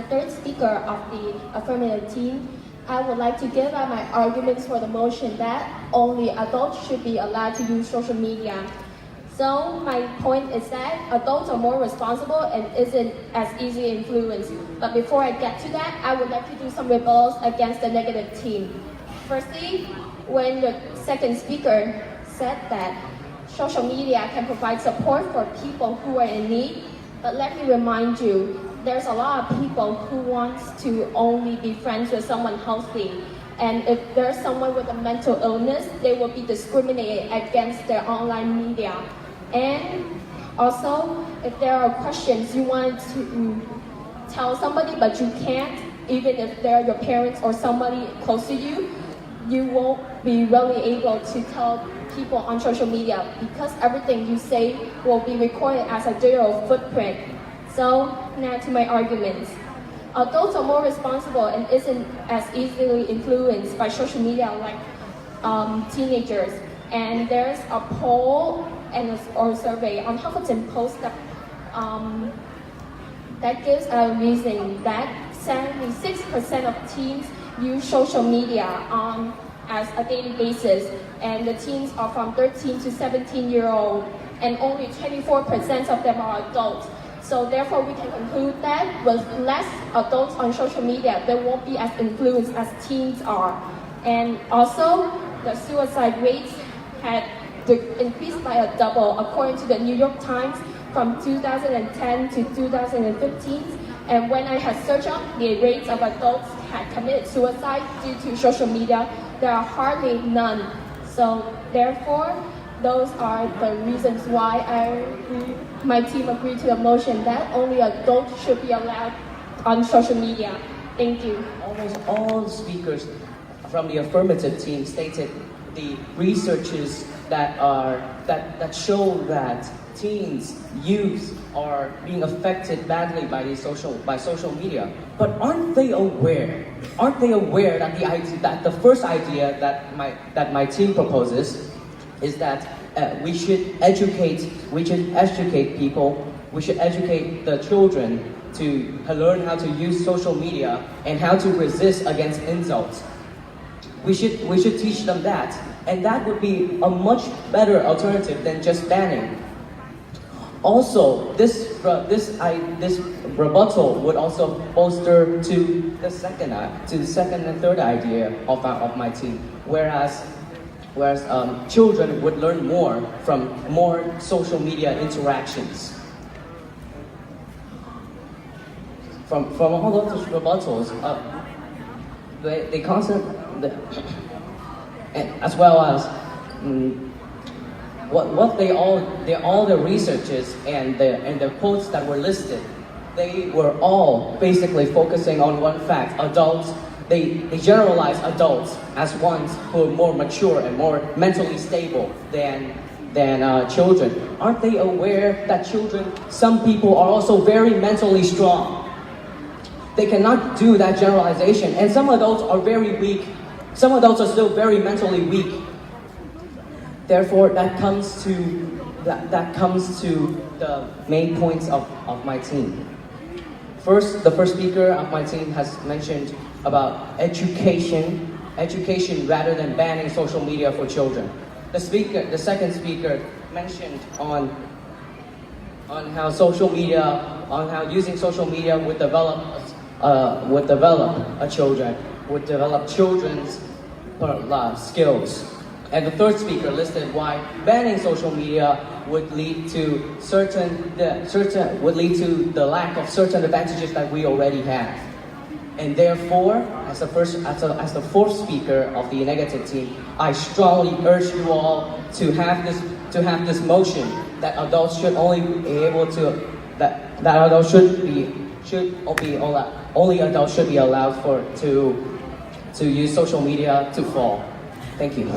the third speaker of the affirmative team, I would like to give out my arguments for the motion that only adults should be allowed to use social media. So my point is that adults are more responsible and isn't as easily influenced. But before I get to that, I would like to do some rebuttals against the negative team. Firstly, when the second speaker said that social media can provide support for people who are in need, but let me remind you, there's a lot of people who want to only be friends with someone healthy. And if there's someone with a mental illness, they will be discriminated against their online media. And also, if there are questions you want to tell somebody but you can't, even if they're your parents or somebody close to you, you won't be really able to tell people on social media because everything you say will be recorded as a digital footprint. So now to my arguments. Adults are more responsible and isn't as easily influenced by social media like teenagers. And there's a poll or survey on Huffington Post that gives a reason that 76% of teens use social media as a daily basis, and the teens are from 13 to 17-year-old, and only 24% of them are adults. So therefore, we can conclude that with less adults on social media, they won't be as influenced as teens are. And also, the suicide rates had increased by a double, according to the New York Times, from 2010 to 2015. And when I had searched up the rates of adults had committed suicide due to social media, there are hardly none. So therefore, those are the reasons why my team agreed to the motion that only adults should be allowed on social media. Thank you. Almost all speakers from the affirmative team stated the researches that show that teens, youth are being affected badly by social media. But aren't they aware? Aren't they aware that the first idea that my team proposes is that we should educate people, we should educate the children to learn how to use social media and how to resist against insults. We should teach them that, and that would be a much better alternative than just banning. Also, this rebuttal would also bolster to the second and third idea of my team, whereas children would learn more from more social media interactions. From all of those rebuttals, they constantly, as well as all the researches and the quotes that were listed, they were all basically focusing on one fact: adults. They generalize adults as ones who are more mature and more mentally stable than children. Aren't they aware that some people are also very mentally strong? They cannot do that generalization, and some adults are very weak. Some adults are still very mentally weak. Therefore, that comes to the main points of my team. First, the first speaker of my team has mentioned about education rather than banning social media for children. The second speaker mentioned on how using social media would develop children's skills. And the third speaker listed why banning social media would lead to the lack of certain advantages that we already have. And therefore, as the fourth speaker of the negative team, I strongly urge you all to have this motion that adults should only be able to only adults should be allowed to use social media to fall. Thank you.